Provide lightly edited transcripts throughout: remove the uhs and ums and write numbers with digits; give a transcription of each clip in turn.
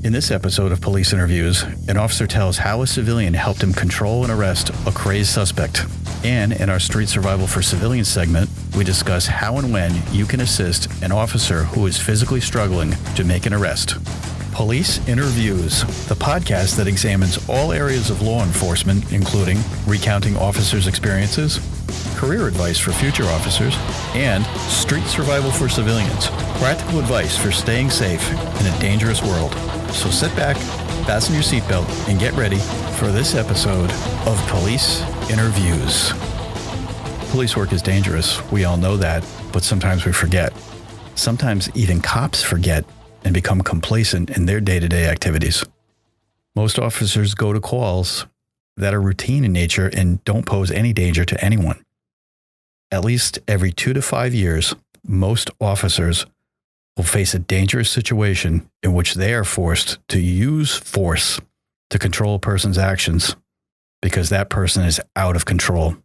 In this episode of Police Interviews, an officer tells how a civilian helped him control and arrest a crazed suspect. And in our Street Survival for Civilians segment, we discuss how and when you can assist an officer who is physically struggling to make an arrest. Police Interviews, the podcast that examines all areas of law enforcement, including recounting officers' experiences, career advice for future officers, and street survival for civilians, practical advice for staying safe in a dangerous world. So sit back, fasten your seatbelt, and get ready for this episode of Police Interviews. Police work is dangerous. We all know that, but sometimes we forget. Sometimes even cops forget and become complacent in their day-to-day activities. Most officers go to calls that are routine in nature and don't pose any danger to anyone. At least every 2 to 5 years, most officers will face a dangerous situation in which they are forced to use force to control a person's actions because that person is out of control.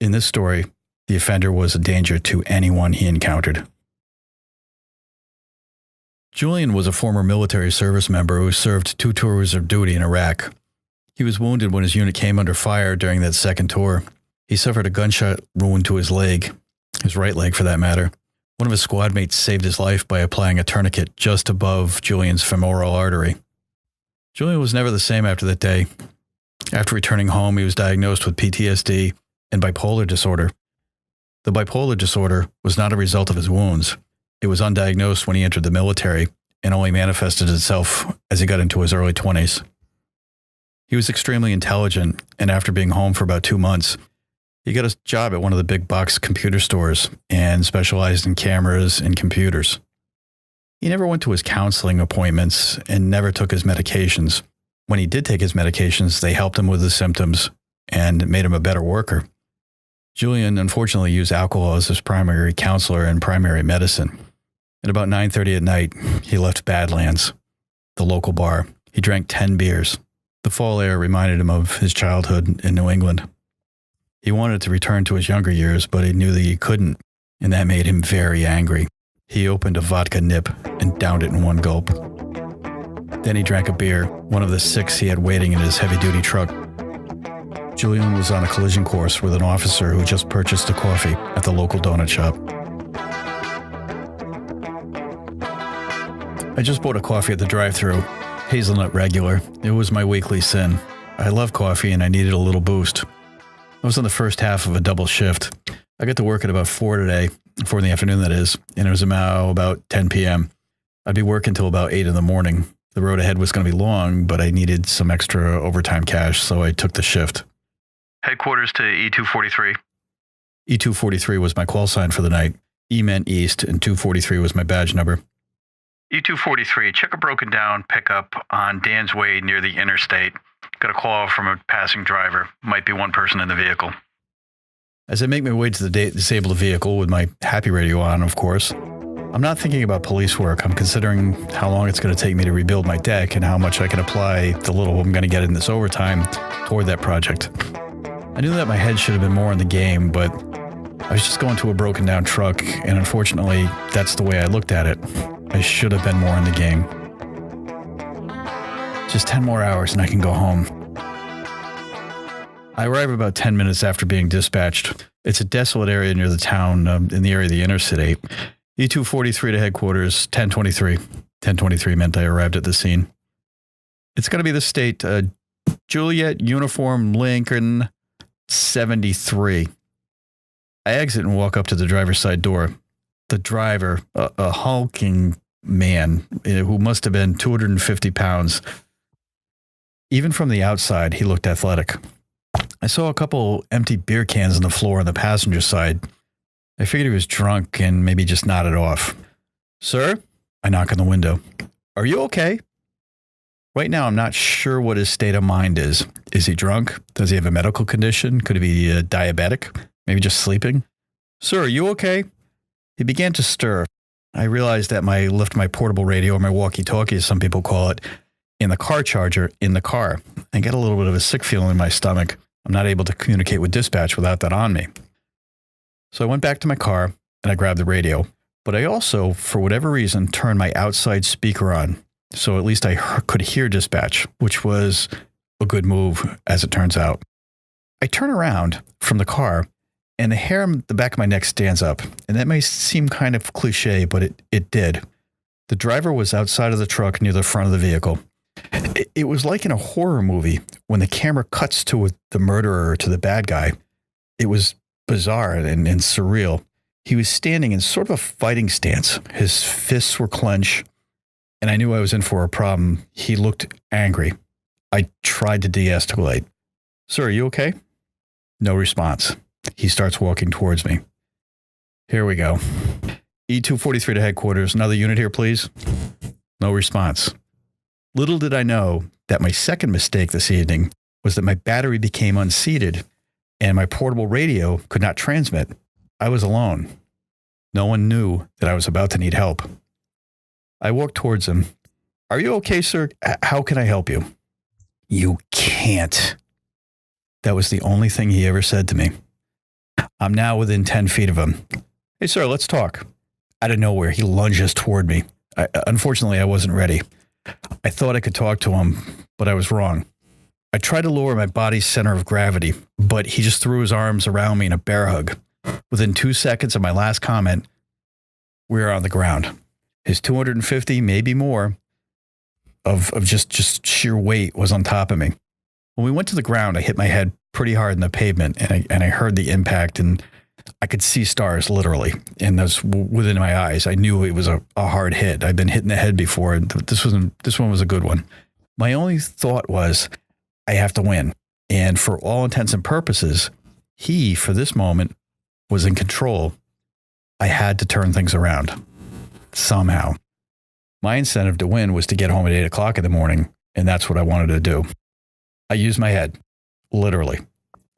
In this story, the offender was a danger to anyone he encountered. Julian was a former military service member who served 2 tours of duty in Iraq. He was wounded when his unit came under fire during that second tour. He suffered a gunshot wound to his leg, his right leg for that matter. One of his squad mates saved his life by applying a tourniquet just above Julian's femoral artery. Julian was never the same after that day. After returning home, he was diagnosed with PTSD and bipolar disorder. The bipolar disorder was not a result of his wounds. It was undiagnosed when he entered the military and only manifested itself as he got into his early 20s. He was extremely intelligent, and after being home for about 2 months, he got a job at one of the big box computer stores and specialized in cameras and computers. He never went to his counseling appointments and never took his medications. When he did take his medications, they helped him with his symptoms and made him a better worker. Julian unfortunately used alcohol as his primary counselor and primary medicine. At about 9:30 at night, he left Badlands, the local bar. He drank 10 beers. The fall air reminded him of his childhood in New England. He wanted to return to his younger years, but he knew that he couldn't, and that made him very angry. He opened a vodka nip and downed it in one gulp. Then he drank a beer, one of the 6 he had waiting in his heavy-duty truck. Julian was on a collision course with an officer who just purchased a coffee at the local donut shop. I just bought a coffee at the drive-thru, hazelnut regular. It was my weekly sin. I love coffee and I needed a little boost. I was on the first half of a double shift. I got to work at about 4 today, 4 in the afternoon that is, and it was about 10 p.m. I'd be working till about 8 in the morning. The road ahead was going to be long, but I needed some extra overtime cash, so I took the shift. Headquarters to E243. E243 was my call sign for the night. E meant east, and 243 was my badge number. E243, check a broken down pickup on Dan's Way near the interstate. Got a call from a passing driver. Might be one person in the vehicle. As I make my way to the disabled vehicle with my happy radio on, of course, I'm not thinking about police work. I'm considering how long it's going to take me to rebuild my deck and how much I can apply the little I'm going to get in this overtime toward that project. I knew that my head should have been more in the game, but I was just going to a broken down truck, and unfortunately, that's the way I looked at it. I should have been more in the game. Just 10 more hours and I can go home. I arrive about 10 minutes after being dispatched. It's a desolate area near the town, in the area of the interstate. E243 to headquarters, 1023. 1023 meant I arrived at the scene. It's going to be the state, Juliet Uniform Lincoln 73. I exit and walk up to the driver's side door. The driver, a hulking man who must have been 250 pounds. Even from the outside, he looked athletic. I saw a couple empty beer cans on the floor on the passenger side. I figured he was drunk and maybe just nodded off. Sir? I knock on the window. Are you okay? Right now, I'm not sure what his state of mind is. Is he drunk? Does he have a medical condition? Could he be diabetic? Maybe just sleeping? Sir, are you okay? He began to stir. I realized that I left my portable radio, or my walkie-talkie, as some people call it, in the car charger in the car. I get a little bit of a sick feeling in my stomach. I'm not able to communicate with dispatch without that on me. So I went back to my car and I grabbed the radio. But I also, for whatever reason, turned my outside speaker on so at least I could hear dispatch, which was a good move, as it turns out. I turn around from the car, and the hair on the back of my neck stands up. And that may seem kind of cliche, but it did. The driver was outside of the truck near the front of the vehicle. It was like in a horror movie when the camera cuts to the murderer, to the bad guy. It was bizarre and surreal. He was standing in sort of a fighting stance. His fists were clenched, and I knew I was in for a problem. He looked angry. I tried to de-escalate. Sir, are you okay? No response. He starts walking towards me. Here we go. E-243 to headquarters. Another unit here, please. No response. Little did I know that my second mistake this evening was that my battery became unseated and my portable radio could not transmit. I was alone. No one knew that I was about to need help. I walked towards him. Are you okay, sir? How can I help you? You can't. That was the only thing he ever said to me. I'm now within 10 feet of him. Hey, sir, let's talk. Out of nowhere, he lunges toward me. Unfortunately, I wasn't ready. I thought I could talk to him, but I was wrong. I tried to lower my body's center of gravity, but he just threw his arms around me in a bear hug. Within 2 seconds of my last comment, we were on the ground. His 250, maybe more, of just sheer weight was on top of me. When we went to the ground, I hit my head pretty hard in the pavement, and I heard the impact, and I could see stars literally, and those within my eyes. I knew it was a hard hit. I'd been hit in the head before, and this one was a good one. My only thought was, I have to win. And for all intents and purposes, he, for this moment, was in control. I had to turn things around somehow. My incentive to win was to get home at 8 o'clock in the morning, and that's what I wanted to do. I used my head, literally.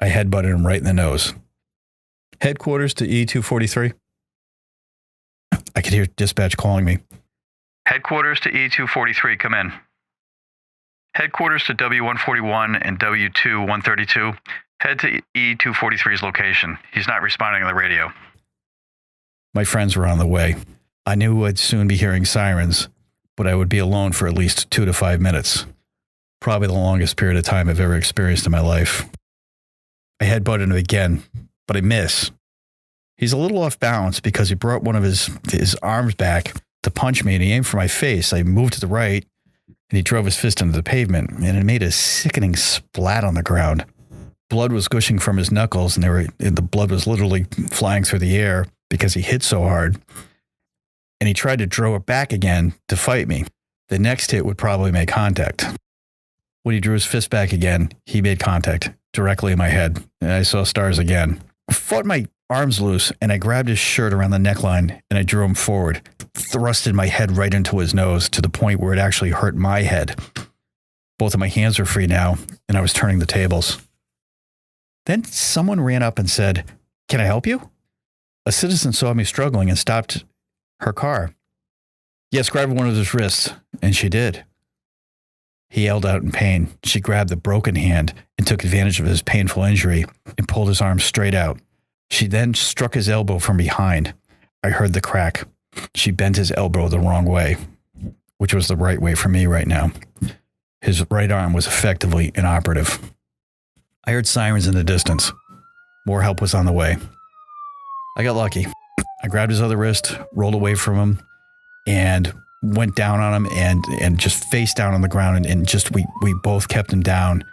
I headbutted him right in the nose. Headquarters to E-243. I could hear dispatch calling me. Headquarters to E-243, come in. Headquarters to W-141 and W-132. Head to E-243's location. He's not responding on the radio. My friends were on the way. I knew I'd soon be hearing sirens, but I would be alone for at least 2 to 5 minutes. Probably the longest period of time I've ever experienced in my life. I headbutted him again, but I miss. He's a little off balance because he brought one of his arms back to punch me, and he aimed for my face. I moved to the right, and he drove his fist into the pavement, and it made a sickening splat on the ground. Blood was gushing from his knuckles, and the blood was literally flying through the air because he hit so hard. And he tried to draw it back again to fight me. The next hit would probably make contact. When he drew his fist back again, he made contact directly in my head, and I saw stars again. I fought my arms loose, and I grabbed his shirt around the neckline, and I drew him forward, thrusted my head right into his nose to the point where it actually hurt my head. Both of my hands were free now, and I was turning the tables. Then someone ran up and said, "Can I help you?" A citizen saw me struggling and stopped her car. Yes, grab one of his wrists, and she did. He yelled out in pain. She grabbed the broken hand and took advantage of his painful injury and pulled his arm straight out. She then struck his elbow from behind. I heard the crack. She bent his elbow the wrong way, which was the right way for me right now. His right arm was effectively inoperative. I heard sirens in the distance. More help was on the way. I got lucky. I grabbed his other wrist, rolled away from him, and went down on him and just face down on the ground, and just we both kept him down.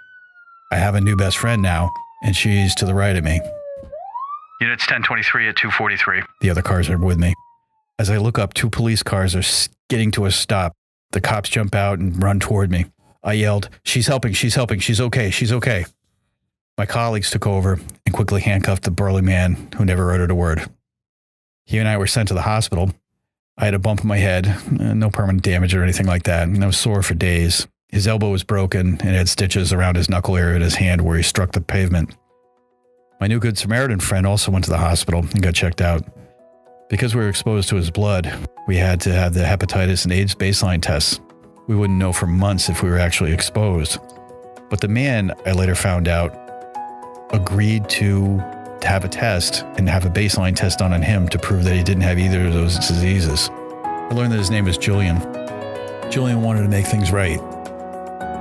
I have a new best friend now, and she's to the right of me. Units 1023 at 243. The other cars are with me. As I look up, 2 police cars are skidding to a stop. The cops jump out and run toward me. I yelled, she's helping, she's okay, she's okay. My colleagues took over and quickly handcuffed the burly man who never uttered a word. He and I were sent to the hospital. I had a bump in my head, no permanent damage or anything like that, and I was sore for days. His elbow was broken and had stitches around his knuckle area and his hand where he struck the pavement. My new Good Samaritan friend also went to the hospital and got checked out. Because we were exposed to his blood, we had to have the hepatitis and AIDS baseline tests. We wouldn't know for months if we were actually exposed. But the man, I later found out, agreed to have a test and have a baseline test done on him to prove that he didn't have either of those diseases. I learned that his name was Julian Julian wanted to make things right.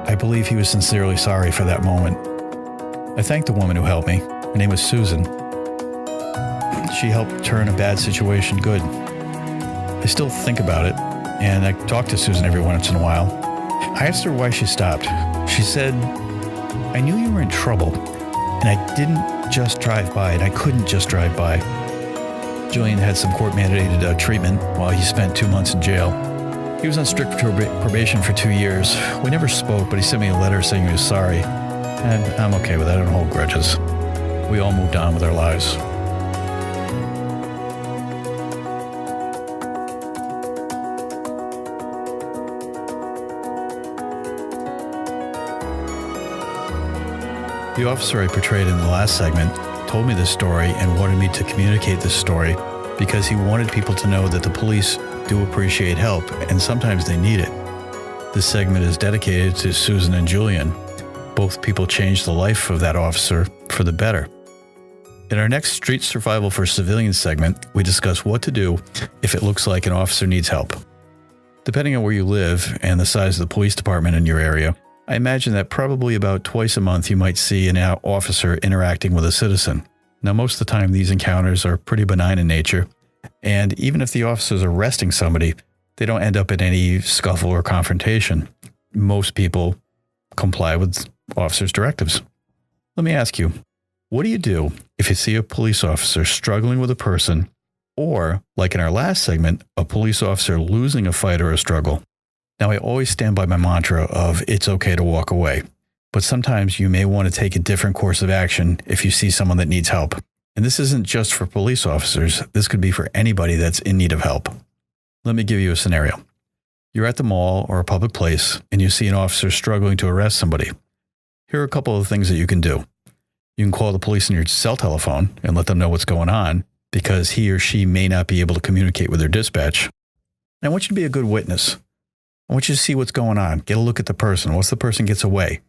I believe he was sincerely sorry for that moment. I thanked the woman who helped me. Her name was Susan. She helped turn a bad situation good. I still think about it, and I talk to Susan every once in a while. I asked her why she stopped. She said, "I knew you were in trouble, and I didn't just drive by, and I couldn't just drive by." Julian had some court-mandated treatment while he spent 2 months in jail. He was on strict probation for 2 years. We never spoke, but he sent me a letter saying he was sorry. And I'm okay with that. I don't hold grudges. We all moved on with our lives. The officer I portrayed in the last segment told me this story and wanted me to communicate this story because he wanted people to know that the police do appreciate help, and sometimes they need it. This segment is dedicated to Susan and Julian. Both people changed the life of that officer for the better. In our next Street Survival for Civilians segment, we discuss what to do if it looks like an officer needs help. Depending on where you live and the size of the police department in your area, I imagine that probably about twice a month you might see an officer interacting with a citizen. Now, most of the time, these encounters are pretty benign in nature, and even if the officer is arresting somebody, they don't end up in any scuffle or confrontation. Most people comply with officers' directives. Let me ask you, what do you do if you see a police officer struggling with a person, or, like in our last segment, a police officer losing a fight or a struggle? Now, I always stand by my mantra of it's okay to walk away, but sometimes you may want to take a different course of action if you see someone that needs help. And this isn't just for police officers. This could be for anybody that's in need of help. Let me give you a scenario. You're at the mall or a public place, and you see an officer struggling to arrest somebody. Here are a couple of things that you can do. You can call the police on your cell telephone and let them know what's going on, because he or she may not be able to communicate with their dispatch. And I want you to be a good witness. I want you to see what's going on. Get a look at the person. Once the person gets away,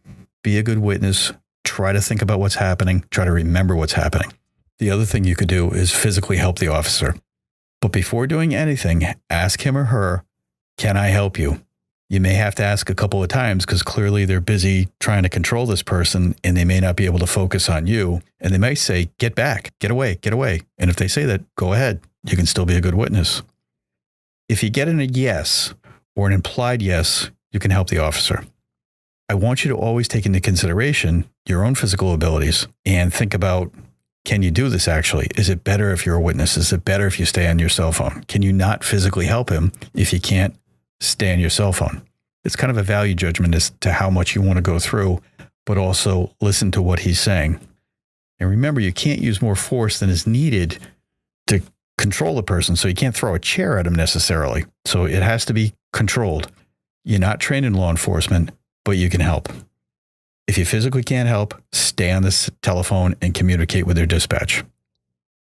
be a good witness. Try to think about what's happening. Try to remember what's happening. The other thing you could do is physically help the officer. But before doing anything, ask him or her, "Can I help you?" You may have to ask a couple of times because clearly they're busy trying to control this person and they may not be able to focus on you. And they may say, "Get back, get away, get away." And if they say that, go ahead. You can still be a good witness. If you get in a yes or an implied yes, you can help the officer. I want you to always take into consideration your own physical abilities and think about, can you do this actually? Is it better if you're a witness? Is it better if you stay on your cell phone? Can you not physically help him if you can't stay on your cell phone? It's kind of a value judgment as to how much you want to go through, but also listen to what he's saying. And remember, you can't use more force than is needed to control a person, so you can't throw a chair at him necessarily. So it has to be controlled. You're not trained in law enforcement, but you can help. If you physically can't help, stay on this telephone and communicate with their dispatch.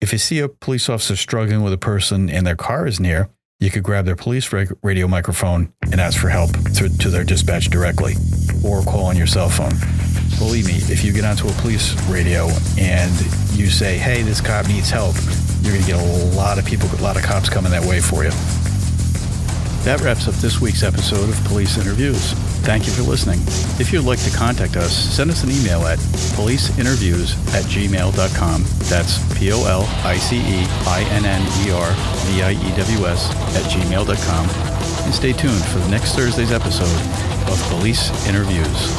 If you see a police officer struggling with a person and their car is near, you could grab their police radio microphone and ask for help to their dispatch directly, or call on your cell phone. Believe me, if you get onto a police radio and you say, "Hey, this cop needs help," you're going to get a lot of cops coming that way for you. That wraps up this week's episode of Police Interviews. Thank you for listening. If you'd like to contact us, send us an email at policeinterviews@gmail.com. That's POLICEINNERVIEWS@gmail.com. And stay tuned for the next Thursday's episode of Police Interviews.